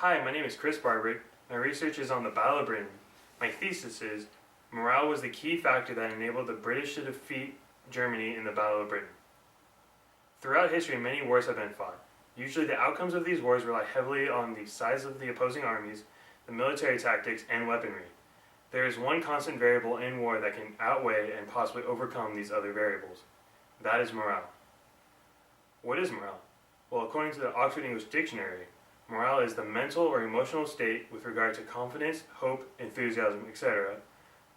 Hi, my name is Chris Barbrick. My research is on the Battle of Britain. My thesis is, morale was the key factor that enabled the British to defeat Germany in the Battle of Britain. Throughout history, many wars have been fought. Usually the outcomes of these wars rely heavily on the size of the opposing armies, the military tactics, and weaponry. There is one constant variable in war that can outweigh and possibly overcome these other variables. That is morale. What is morale? Well, according to the Oxford English Dictionary, morale is the mental or emotional state with regard to confidence, hope, enthusiasm, etc.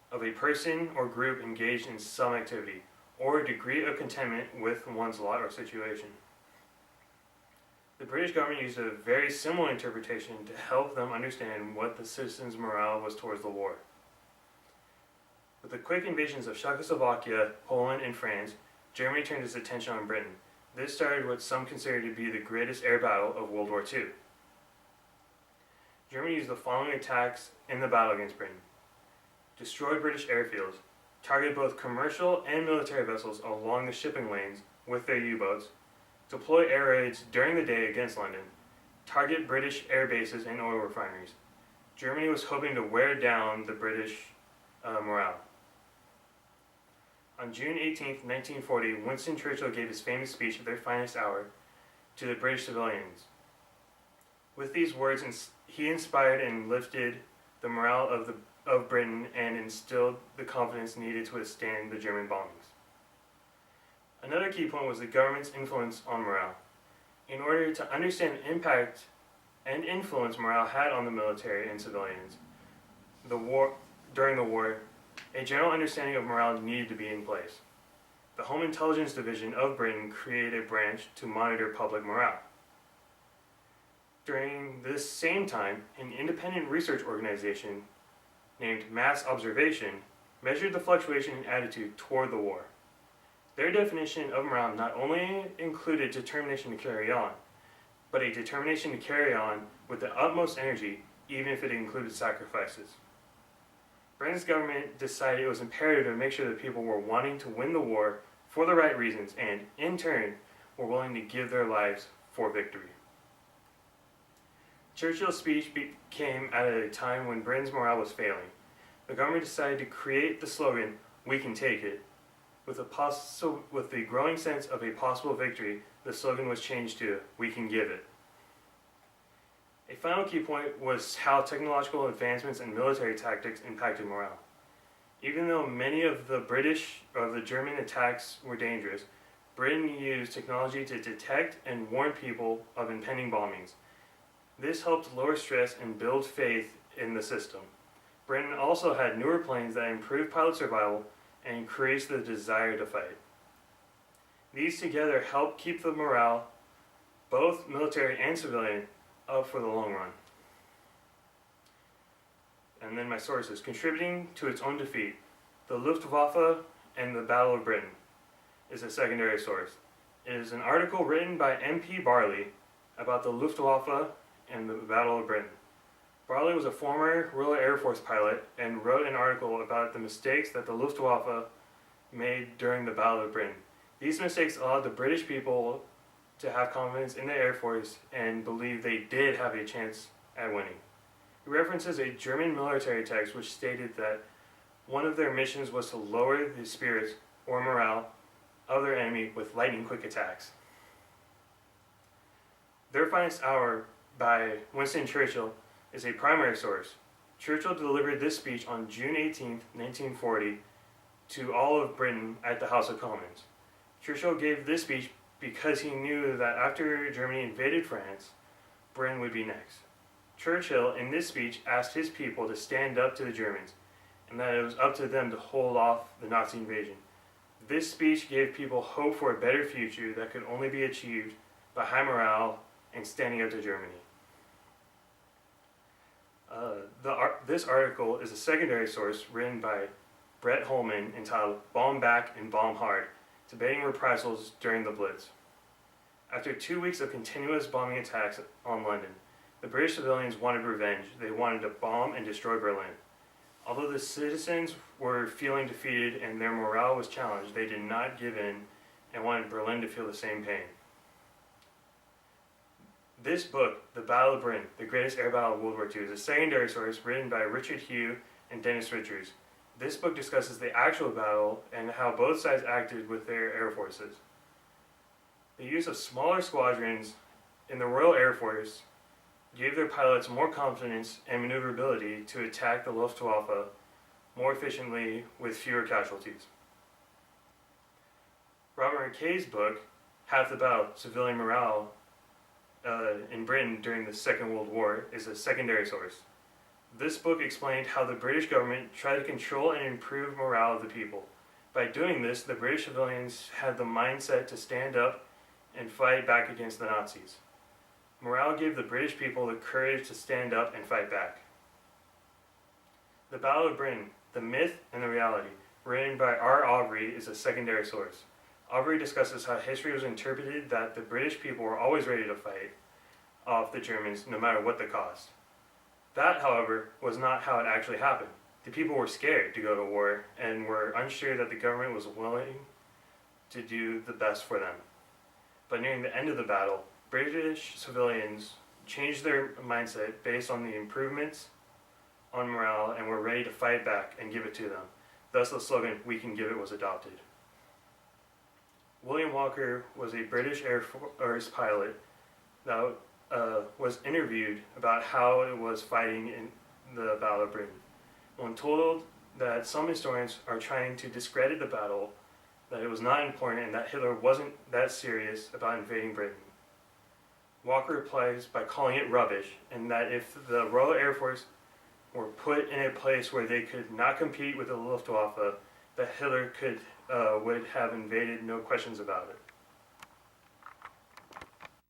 of a person or group engaged in some activity, or a degree of contentment with one's lot or situation. The British government used a very similar interpretation to help them understand what the citizens' morale was towards the war. With the quick invasions of Czechoslovakia, Poland, and France, Germany turned its attention on Britain. This started what some consider to be the greatest air battle of World War II. Germany used the following attacks in the battle against Britain: destroy British airfields, target both commercial and military vessels along the shipping lanes with their U-boats, deploy air raids during the day against London, target British air bases and oil refineries. Germany was hoping to wear down the British morale. On June 18, 1940, Winston Churchill gave his famous speech at their finest hour to the British civilians. With these words, he inspired and lifted the morale of Britain and instilled the confidence needed to withstand the German bombings. Another key point was the government's influence on morale. In order to understand the impact and influence morale had on the military and civilians during the war, a general understanding of morale needed to be in place. The Home Intelligence Division of Britain created a branch to monitor public morale. During this same time, an independent research organization named Mass Observation measured the fluctuation in attitude toward the war. Their definition of morale not only included determination to carry on, but a determination to carry on with the utmost energy, even if it included sacrifices. Britain's government decided it was imperative to make sure that people were wanting to win the war for the right reasons and, in turn, were willing to give their lives for victory. Churchill's speech came at a time when Britain's morale was failing. The government decided to create the slogan, "We can take it." With the growing sense of a possible victory, the slogan was changed to, "We can give it." A final key point was how technological advancements and military tactics impacted morale. Even though many of the German attacks were dangerous, Britain used technology to detect and warn people of impending bombings. This helped lower stress and build faith in the system. Britain also had newer planes that improved pilot survival and increased the desire to fight. These together helped keep the morale, both military and civilian, up for the long run. And then my sources: contributing to its own defeat, the Luftwaffe and the Battle of Britain is a secondary source. It is an article written by M.P. Barley about the Luftwaffe and the Battle of Britain. Barley was a former Royal Air Force pilot and wrote an article about the mistakes that the Luftwaffe made during the Battle of Britain. These mistakes allowed the British people to have confidence in the Air Force and believe they did have a chance at winning. He references a German military text which stated that one of their missions was to lower the spirits or morale of their enemy with lightning-quick attacks. Their Finest Hour by Winston Churchill is a primary source. Churchill delivered this speech on June 18, 1940, to all of Britain at the House of Commons. Churchill gave this speech because he knew that after Germany invaded France, Britain would be next. Churchill, in this speech, asked his people to stand up to the Germans, and that it was up to them to hold off the Nazi invasion. This speech gave people hope for a better future that could only be achieved by high morale and standing up to Germany. This article is a secondary source written by Brett Holman entitled "Bomb Back and Bomb Hard: Debating Reprisals During the Blitz." After 2 weeks of continuous bombing attacks on London, the British civilians wanted revenge. They wanted to bomb and destroy Berlin. Although the citizens were feeling defeated and their morale was challenged, they did not give in and wanted Berlin to feel the same pain. This book, The Battle of Britain, the greatest air battle of World War II, is a secondary source written by Richard Hugh and Dennis Richards. This book discusses the actual battle and how both sides acted with their air forces. The use of smaller squadrons in the Royal Air Force gave their pilots more confidence and maneuverability to attack the Luftwaffe more efficiently with fewer casualties. Robert McKay's book, Half the Battle, Civilian Morale in Britain during the Second World War, is a secondary source. This book explained how the British government tried to control and improve morale of the people. By doing this, the British civilians had the mindset to stand up and fight back against the Nazis. Morale gave the British people the courage to stand up and fight back. The Battle of Britain, the myth and the reality, written by R. Aubrey, is a secondary source. Aubrey discusses how history was interpreted that the British people were always ready to fight off the Germans no matter what the cost. That, however, was not how it actually happened. The people were scared to go to war and were unsure that the government was willing to do the best for them. But nearing the end of the battle, British civilians changed their mindset based on the improvements on morale and were ready to fight back and give it to them. Thus the slogan, "We can give it," was adopted. William Walker was a British Air Force pilot that was interviewed about how it was fighting in the Battle of Britain. When told that some historians are trying to discredit the battle, that it was not important and that Hitler wasn't that serious about invading Britain, Walker replies by calling it rubbish, and that if the Royal Air Force were put in a place where they could not compete with the Luftwaffe, that Hitler would have invaded, no questions about it.